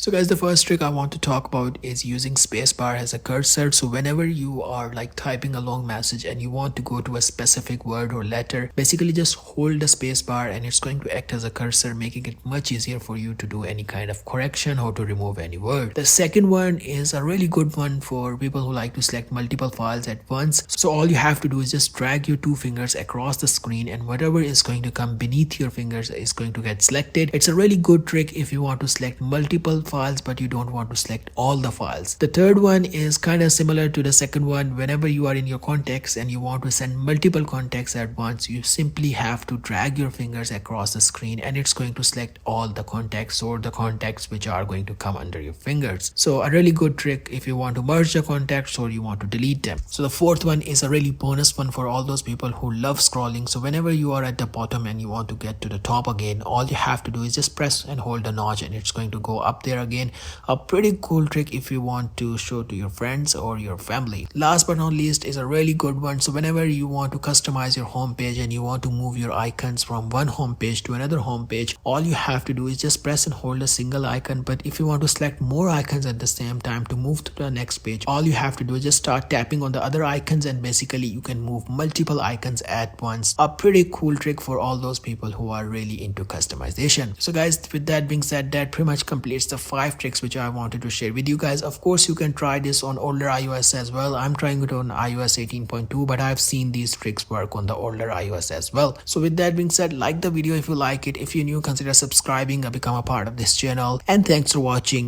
So guys, the first trick I want to talk about is using spacebar as a cursor. So whenever you are like typing a long message and you want to go to a specific word or letter, basically just hold the spacebar and it's going to act as a cursor, making it much easier for you to do any kind of correction or to remove any word. The second one is a really good one for people who like to select multiple files at once. So all you have to do is just drag your two fingers across the screen and whatever is going to come beneath your fingers is going to get selected. It's a really good trick if you want to select multiple files but you don't want to select all the files. The third one is kind of similar to the second one. Whenever you are in your contacts and you want to send multiple contacts at once, you simply have to drag your fingers across the screen and it's going to select all the contacts or the contacts which are going to come under your fingers. So a really good trick if you want to merge the contacts or you want to delete them. So the fourth one is a really bonus one for all those people who love scrolling. So whenever you are at the bottom and you want to get to the top again, all you have to do is just press and hold the notch and it's going to go up there again. A pretty cool trick if you want to show to your friends or your family. Last but not least is a really good one. So whenever you want to customize your home page and you want to move your icons from one home page to another home page, all you have to do is just press and hold a single icon. But if you want to select more icons at the same time to move to the next page, all you have to do is just start tapping on the other icons and basically you can move multiple icons at once. A pretty cool trick for all those people who are really into customization. So guys, with that being said, that pretty much completes the 5 tricks which I wanted to share with you guys. Of course, you can try this on older iOS as well. I'm trying it on iOS 18.2, but I've seen these tricks work on the older iOS as well. So with that being said, like the video if you like it. If you're new, consider subscribing and become a part of this channel. And thanks for watching.